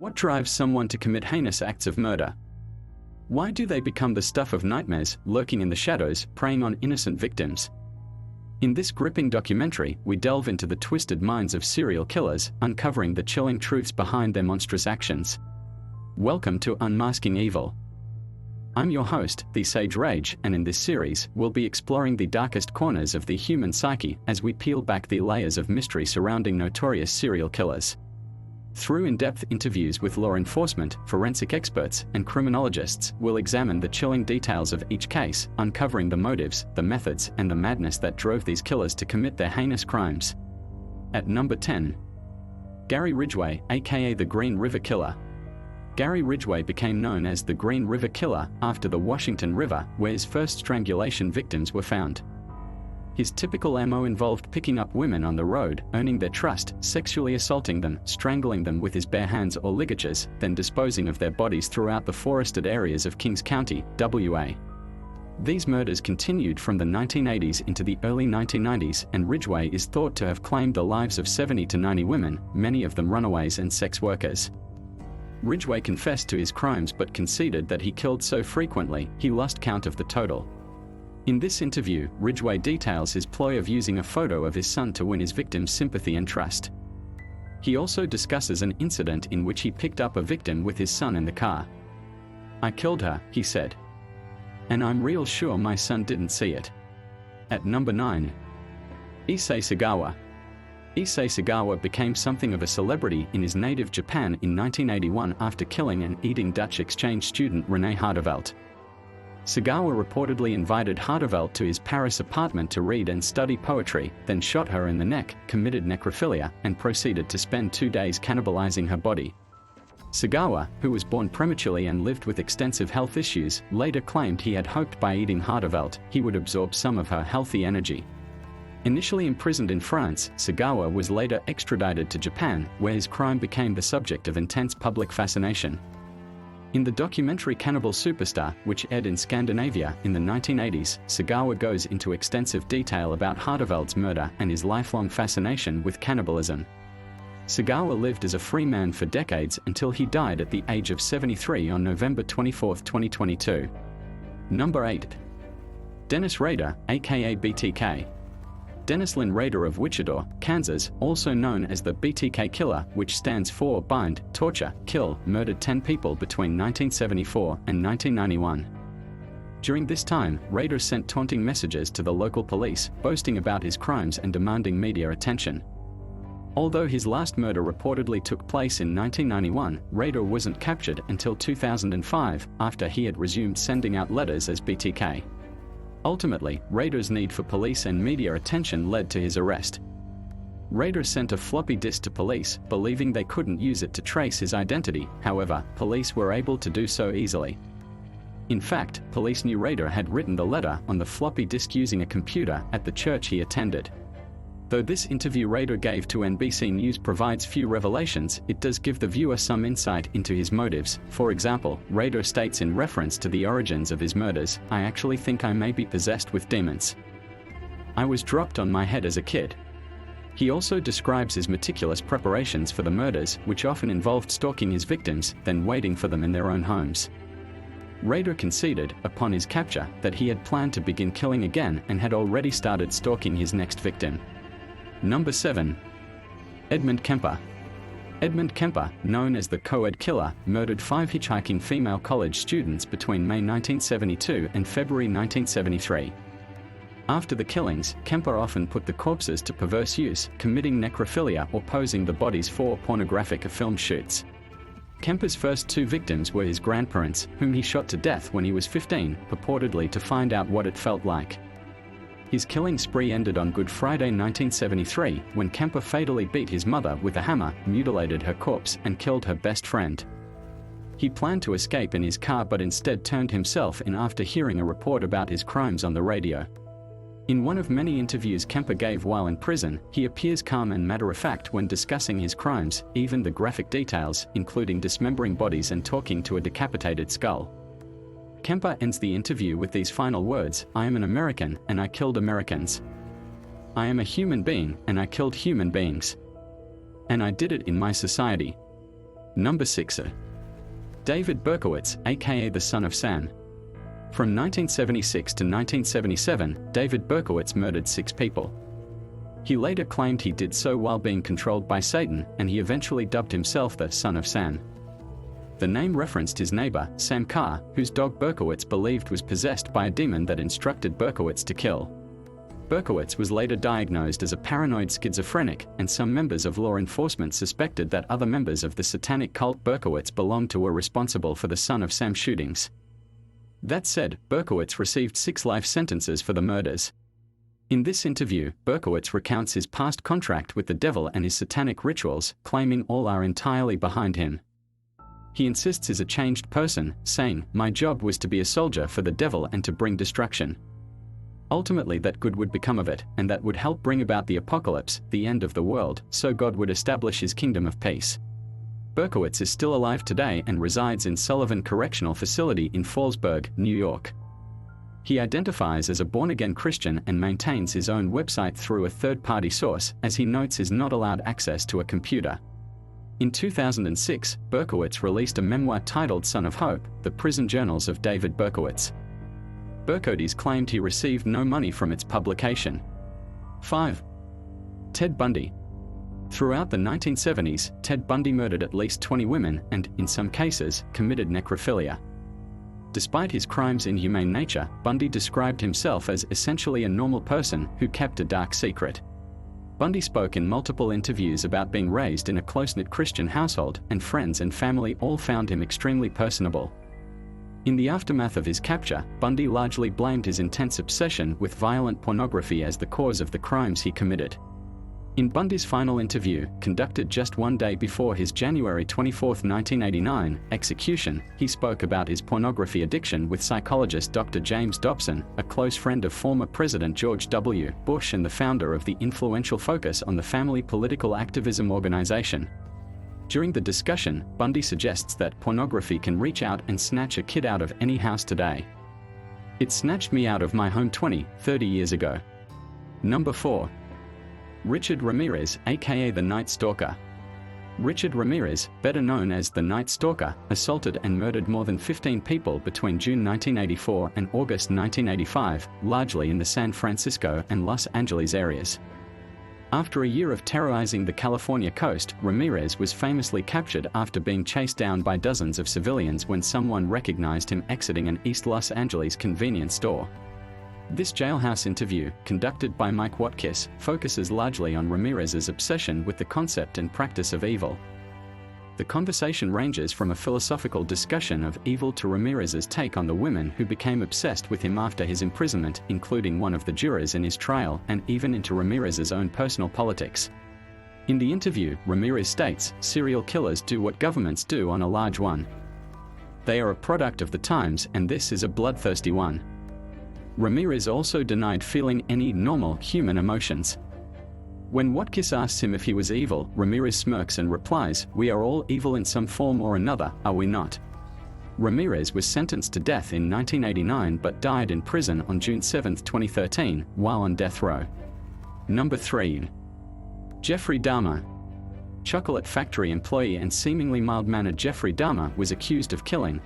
What drives someone to commit heinous acts of murder? Why do they become the stuff of nightmares, lurking in the shadows, preying on innocent victims? In this gripping documentary, we delve into the twisted minds of serial killers, uncovering the chilling truths behind their monstrous actions. Welcome to Unmasking Evil. I'm your host, the Sage Rage, and in this series, we'll be exploring the darkest corners of the human psyche as we peel back the layers of mystery surrounding notorious serial killers. Through in-depth interviews with law enforcement, forensic experts, and criminologists, we'll examine the chilling details of each case, uncovering the motives, the methods, and the madness that drove these killers to commit their heinous crimes. At number 10. Gary Ridgway, aka the Green River Killer. Gary Ridgway became known as the Green River Killer after the Washington River, where his first strangulation victims were found. His typical MO involved picking up women on the road, earning their trust, sexually assaulting them, strangling them with his bare hands or ligatures, then disposing of their bodies throughout the forested areas of Kings County, WA. These murders continued from the 1980s into the early 1990s, and Ridgway is thought to have claimed the lives of 70 to 90 women, many of them runaways and sex workers. Ridgway confessed to his crimes but conceded that he killed so frequently, he lost count of the total. In this interview, Ridgway details his ploy of using a photo of his son to win his victim's sympathy and trust. He also discusses an incident in which he picked up a victim with his son in the car. "I killed her," he said. "And I'm real sure my son didn't see it." At number 9. Issei Sagawa. Issei Sagawa became something of a celebrity in his native Japan in 1981 after killing and eating Dutch exchange student Renee Harderveld. Sagawa reportedly invited Harderveld to his Paris apartment to read and study poetry, then shot her in the neck, committed necrophilia, and proceeded to spend 2 days cannibalizing her body. Sagawa, who was born prematurely and lived with extensive health issues, later claimed he had hoped by eating Harderveld, he would absorb some of her healthy energy. Initially imprisoned in France, Sagawa was later extradited to Japan, where his crime became the subject of intense public fascination. In the documentary Cannibal Superstar, which aired in Scandinavia in the 1980s, Sagawa goes into extensive detail about Harderveld's murder and his lifelong fascination with cannibalism. Sagawa lived as a free man for decades until he died at the age of 73 on November 24, 2022. Number 8. Dennis Rader, aka BTK. Dennis Lynn Rader of Wichita, Kansas, also known as the BTK Killer, which stands for Bind, Torture, Kill, murdered 10 people between 1974 and 1991. During this time, Rader sent taunting messages to the local police, boasting about his crimes and demanding media attention. Although his last murder reportedly took place in 1991, Rader wasn't captured until 2005, after he had resumed sending out letters as BTK. Ultimately, Rader's need for police and media attention led to his arrest. Rader sent a floppy disk to police, believing they couldn't use it to trace his identity. However, police were able to do so easily. In fact, police knew Rader had written the letter on the floppy disk using a computer at the church he attended. Though this interview Rader gave to NBC News provides few revelations, it does give the viewer some insight into his motives. For example, Rader states in reference to the origins of his murders, "I actually think I may be possessed with demons. I was dropped on my head as a kid." He also describes his meticulous preparations for the murders, which often involved stalking his victims, then waiting for them in their own homes. Rader conceded, upon his capture, that he had planned to begin killing again and had already started stalking his next victim. Number 7. Edmund Kemper. Edmund Kemper, known as the Co-Ed Killer, murdered 5 hitchhiking female college students between May 1972 and February 1973. After the killings, Kemper often put the corpses to perverse use, committing necrophilia or posing the bodies for pornographic film shoots. Kemper's first 2 victims were his grandparents, whom he shot to death when he was 15, purportedly to find out what it felt like. His killing spree ended on Good Friday 1973, when Kemper fatally beat his mother with a hammer, mutilated her corpse, and killed her best friend. He planned to escape in his car but instead turned himself in after hearing a report about his crimes on the radio. In one of many interviews Kemper gave while in prison, he appears calm and matter-of-fact when discussing his crimes, even the graphic details, including dismembering bodies and talking to a decapitated skull. Kemper ends the interview with these final words, "I am an American, and I killed Americans. I am a human being, and I killed human beings. And I did it in my society." Number 6. David Berkowitz, aka the Son of Sam. From 1976 to 1977, David Berkowitz murdered 6 people. He later claimed he did so while being controlled by Satan, and he eventually dubbed himself the Son of Sam. The name referenced his neighbor, Sam Carr, whose dog Berkowitz believed was possessed by a demon that instructed Berkowitz to kill. Berkowitz was later diagnosed as a paranoid schizophrenic, and some members of law enforcement suspected that other members of the satanic cult Berkowitz belonged to were responsible for the Son of Sam shootings. That said, Berkowitz received 6 life sentences for the murders. In this interview, Berkowitz recounts his past contract with the devil and his satanic rituals, claiming all are entirely behind him. He insists he's a changed person, saying, "My job was to be a soldier for the devil and to bring destruction. Ultimately that good would become of it, and that would help bring about the apocalypse, the end of the world, so God would establish his kingdom of peace." Berkowitz is still alive today and resides in Sullivan Correctional Facility in Fallsburg, New York. He identifies as a born-again Christian and maintains his own website through a third-party source, as he notes is not allowed access to a computer. In 2006, Berkowitz released a memoir titled Son of Hope, The Prison Journals of David Berkowitz. Berkowitz claimed he received no money from its publication. 5. Ted Bundy. Throughout the 1970s, Ted Bundy murdered at least 20 women and, in some cases, committed necrophilia. Despite his crimes' inhumane nature, Bundy described himself as essentially a normal person who kept a dark secret. Bundy spoke in multiple interviews about being raised in a close-knit Christian household, and friends and family all found him extremely personable. In the aftermath of his capture, Bundy largely blamed his intense obsession with violent pornography as the cause of the crimes he committed. In Bundy's final interview, conducted just one day before his January 24, 1989, execution, he spoke about his pornography addiction with psychologist Dr. James Dobson, a close friend of former President George W. Bush and the founder of the influential Focus on the Family political activism organization. During the discussion, Bundy suggests that pornography can reach out and snatch a kid out of any house today. It snatched me out of my home 30 years ago. Number 4. Richard Ramirez, aka the Night Stalker. Richard Ramirez, better known as the Night Stalker, assaulted and murdered more than 15 people between June 1984 and August 1985, largely in the San Francisco and Los Angeles areas. After a year of terrorizing the California coast, Ramirez was famously captured after being chased down by dozens of civilians when someone recognized him exiting an East Los Angeles convenience store. This jailhouse interview, conducted by Mike Watkis, focuses largely on Ramirez's obsession with the concept and practice of evil. The conversation ranges from a philosophical discussion of evil to Ramirez's take on the women who became obsessed with him after his imprisonment, including one of the jurors in his trial, and even into Ramirez's own personal politics. In the interview, Ramirez states, "Serial killers do what governments do on a large one. They are a product of the times, and this is a bloodthirsty one." Ramirez also denied feeling any normal human emotions. When Watkis asks him if he was evil, Ramirez smirks and replies, "We are all evil in some form or another, are we not?" Ramirez was sentenced to death in 1989 but died in prison on June 7, 2013, while on death row. Number 3. Jeffrey Dahmer. Chocolate factory employee and seemingly mild-mannered Jeffrey Dahmer was accused of killing,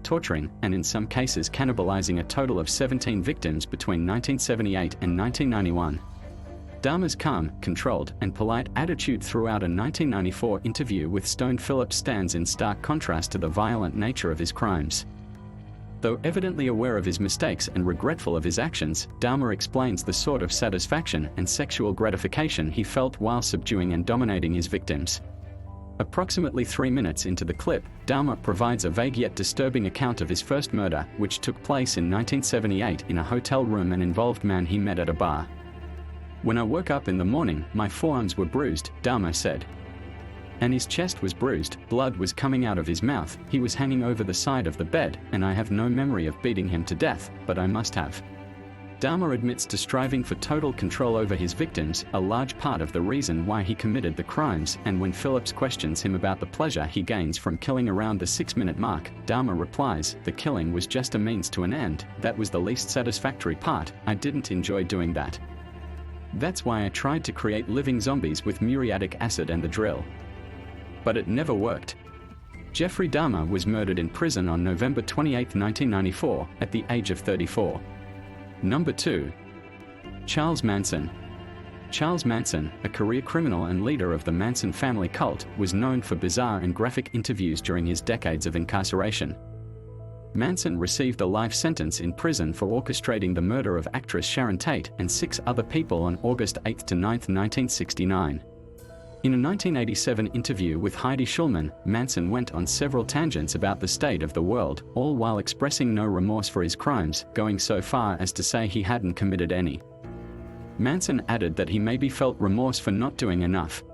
torturing, and in some cases cannibalizing a total of 17 victims between 1978 and 1991. Dahmer's calm, controlled, and polite attitude throughout a 1994 interview with Stone Phillips stands in stark contrast to the violent nature of his crimes. Though evidently aware of his mistakes and regretful of his actions, Dahmer explains the sort of satisfaction and sexual gratification he felt while subduing and dominating his victims. Approximately 3 minutes into the clip, Dahmer provides a vague yet disturbing account of his first murder, which took place in 1978 in a hotel room and involved a man he met at a bar. "When I woke up in the morning, my forearms were bruised," Dahmer said. "And his chest was bruised, blood was coming out of his mouth, he was hanging over the side of the bed, and I have no memory of beating him to death, but I must have." Dahmer admits to striving for total control over his victims, a large part of the reason why he committed the crimes, and when Phillips questions him about the pleasure he gains from killing around the 6-minute mark, Dahmer replies, "The killing was just a means to an end, that was the least satisfactory part, I didn't enjoy doing that. That's why I tried to create living zombies with muriatic acid and the drill." but it never worked. Jeffrey Dahmer was murdered in prison on November 28, 1994, at the age of 34. Number 2. Charles Manson. Charles Manson, a career criminal and leader of the Manson family cult, was known for bizarre and graphic interviews during his decades of incarceration. Manson received a life sentence in prison for orchestrating the murder of actress Sharon Tate and 6 other people on August 8 to 9, 1969. In a 1987 interview with Heidi Schulman, Manson went on several tangents about the state of the world, all while expressing no remorse for his crimes, going so far as to say he hadn't committed any. Manson added that he maybe felt remorse for not doing enough.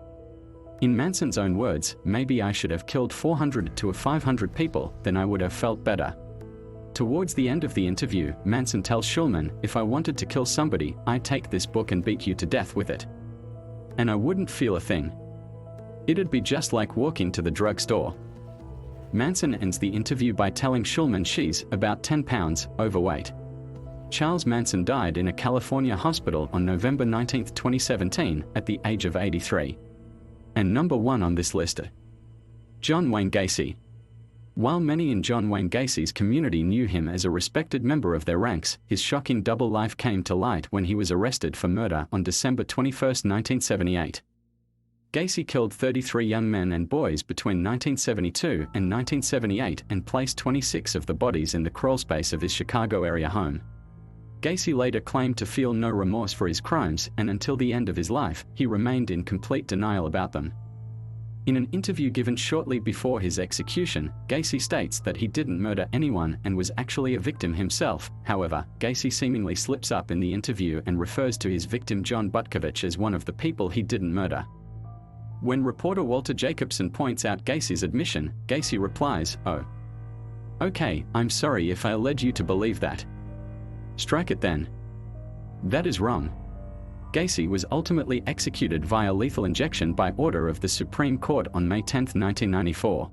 In Manson's own words, "Maybe I should have killed 400 to 500 people, then I would have felt better." Towards the end of the interview, Manson tells Schulman, "If I wanted to kill somebody, I'd take this book and beat you to death with it. And I wouldn't feel a thing. It'd be just like walking to the drugstore." Manson ends the interview by telling Schulman she's about 10 pounds overweight. Charles Manson died in a California hospital on November 19, 2017, at the age of 83. And number 1 on this list, John Wayne Gacy. While many in John Wayne Gacy's community knew him as a respected member of their ranks, his shocking double life came to light when he was arrested for murder on December 21, 1978. Gacy killed 33 young men and boys between 1972 and 1978 and placed 26 of the bodies in the crawlspace of his Chicago area home. Gacy later claimed to feel no remorse for his crimes, and until the end of his life, he remained in complete denial about them. In an interview given shortly before his execution, Gacy states that he didn't murder anyone and was actually a victim himself. However, Gacy seemingly slips up in the interview and refers to his victim John Butkovich as one of the people he didn't murder. When reporter Walter Jacobson points out Gacy's admission, Gacy replies, "Oh. Okay, I'm sorry if I led you to believe that. Strike it then. That is wrong." Gacy was ultimately executed via lethal injection by order of the Supreme Court on May 10, 1994.